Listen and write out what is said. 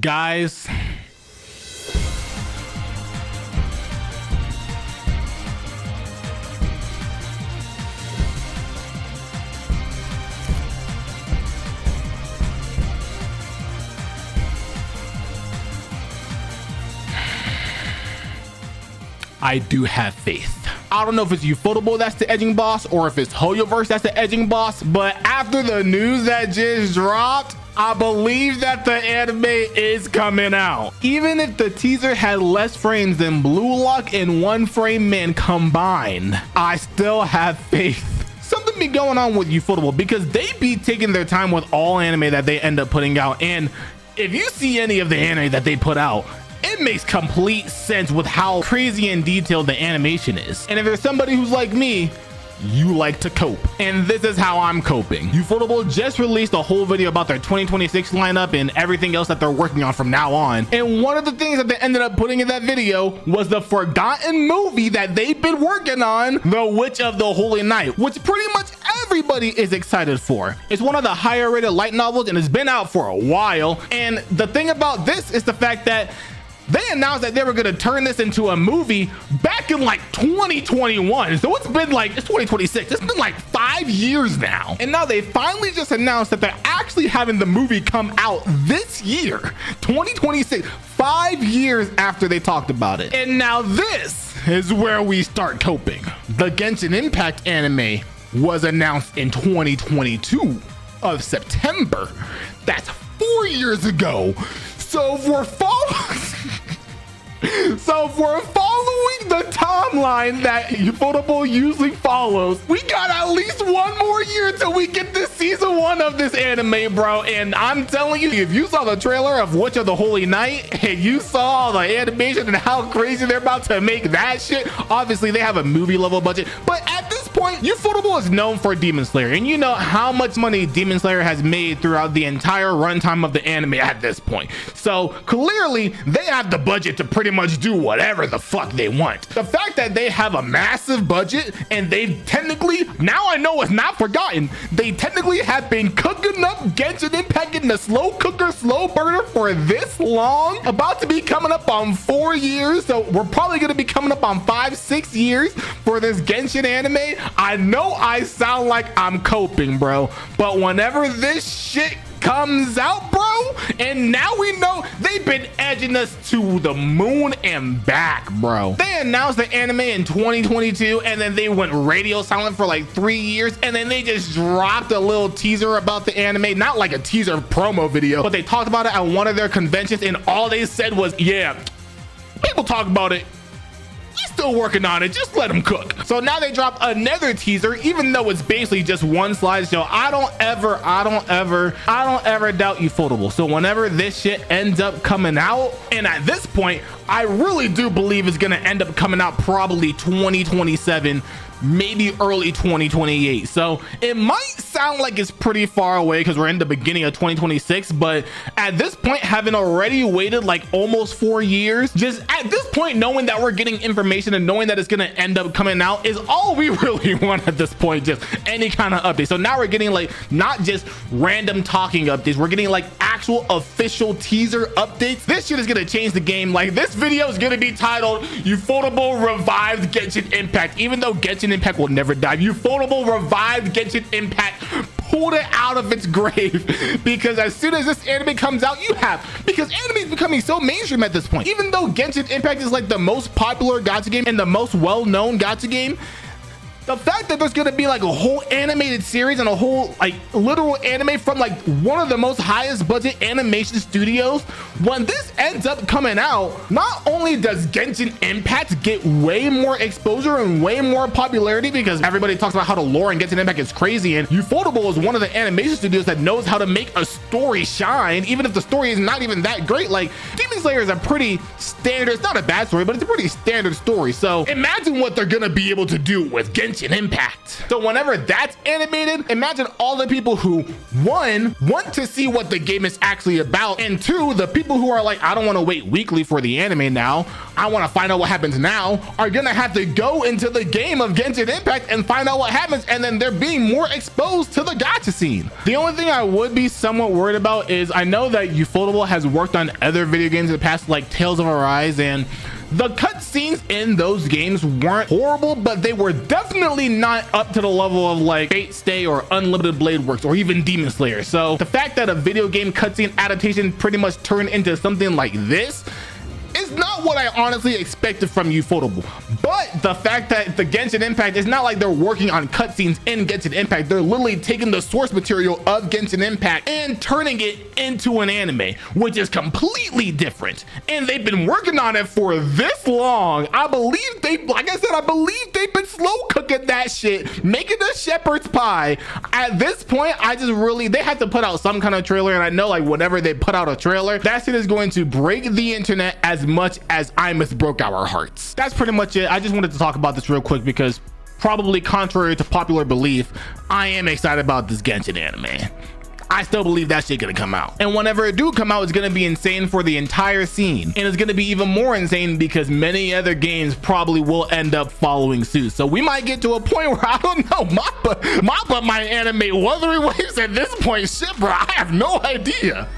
Guys, I do have faith. I don't know if it's Ufotable that's the edging boss or if it's Hoyoverse that's the edging boss, but after the news that just dropped, I believe that the anime is coming out. Even if the teaser had less frames than Blue Lock and One Frame Man combined, I still have faith. Something be going on with Ufotable because they be taking their time with all anime that they end up putting out. And if you see any of the anime that they put out, it makes complete sense with how crazy and detailed the animation is. And if there's somebody who's like me, you like to cope, and this is how I'm coping. Ufotable just released a whole video about their 2026 lineup and everything else that they're working on from now on. And one of the things that they ended up putting in that video was the forgotten movie that they've been working on, The Witch of the Holy Night, which pretty much everybody is excited for. It's one of the higher rated light novels and it's been out for a while. And the thing about this is the fact that they announced that they were going to turn this into a movie back in like 2021. So it's 2026. It's been like 5 years now. And now they finally just announced that they're actually having the movie come out this year, 2026, 5 years after they talked about it. And now this is where we start coping. The Genshin Impact anime was announced in 2022 of September. That's 4 years ago. So if we're following the timeline that Ufotable usually follows, we got at least 1 more year till we get this season 1 of this anime, bro. And I'm telling you, if you saw the trailer of Witch of the Holy Night and you saw the animation and how crazy they're about to make that shit, obviously they have a movie level budget, but at this point, Ufotable is known for Demon Slayer, and you know how much money Demon Slayer has made throughout the entire runtime of the anime at this point. So clearly they have the budget to pretty much do whatever the fuck they want. The fact that they have a massive budget and they've technically, now I know it's not forgotten, they technically have been cooking up Genshin Impact in the slow cooker, slow burner for this long, about to be coming up on 4 years. So we're probably going to be coming up on 5-6 years for this Genshin anime. I know I sound like I'm coping, bro, but whenever this shit comes out, bro, and now we know they've been edging us to the moon and back, bro. They announced the anime in 2022 and then they went radio silent for like 3 years, and then they just dropped a little teaser about the anime, not like a teaser promo video, but they talked about it at one of their conventions, and all they said was, yeah, people talk about it, he's still working on it, just let him cook. So now they drop another teaser, even though it's basically just one slideshow. I don't ever doubt Ufotable. So whenever this shit ends up coming out, and at this point I really do believe it's gonna end up coming out probably 2027, maybe early 2028. So it might sound like it's pretty far away because we're in the beginning of 2026, but at this point, having already waited like almost 4 years, just at this point knowing that we're getting information and knowing that it's gonna end up coming out is all we really want at this point. Just any kind of update. So now we're getting like not just random talking updates, we're getting like actual official teaser updates. This shit is gonna change the game. Like, this video is gonna be titled Ufotable revived Genshin Impact, even though Genshin Impact will never die. Ufotable revived Genshin Impact, pulled it out of its grave, because as soon as this anime comes out, because anime is becoming so mainstream at this point. Even though Genshin Impact is like the most popular gacha game and the most well-known gacha game, the fact that there's gonna be like a whole animated series and a whole like literal anime from like one of the most highest budget animation studios, when this ends up coming out, not only does Genshin Impact get way more exposure and way more popularity because everybody talks about how the lore in Genshin Impact is crazy, and Ufotable is one of the animation studios that knows how to make a story shine, even if the story is not even that great. Like, Demon Demon Slayer is a pretty standard, it's not a bad story, but it's a pretty standard story. So imagine what they're gonna be able to do with Genshin Impact. So whenever that's animated, imagine all the people who, one, want to see what the game is actually about, and two, the people who are like, I don't want to wait weekly for the anime now, I want to find out what happens now, are gonna have to go into the game of Genshin Impact and find out what happens, and then they're being more exposed to the gacha scene. The only thing I would be somewhat worried about is I know that Ufotable has worked on other video games in the past, like Tales of Arise, and the cutscenes in those games weren't horrible, but they were definitely not up to the level of like Fate Stay or Unlimited Blade Works or even Demon Slayer. So the fact that a video game cutscene adaptation pretty much turned into something like this is not what I honestly expected from Ufotable. But the fact that the Genshin Impact, is not like they're working on cutscenes in Genshin Impact. They're literally taking the source material of Genshin Impact and turning it into an anime, which is completely different. And they've been working on it for this long. I believe I believe they've been slow cooking that shit, making a shepherd's pie. At this point, they have to put out some kind of trailer. And I know like whenever they put out a trailer, that shit is going to break the internet as much as IMUS broke our hearts. That's pretty much it. I just wanted to talk about this real quick because probably contrary to popular belief, I am excited about this Genshin anime. I still believe that shit gonna come out. And whenever it do come out, it's gonna be insane for the entire scene. And it's gonna be even more insane because many other games probably will end up following suit. So we might get to a point where, I don't know, Mappa might animate Wuthering Waves at this point. Shit, bro, I have no idea.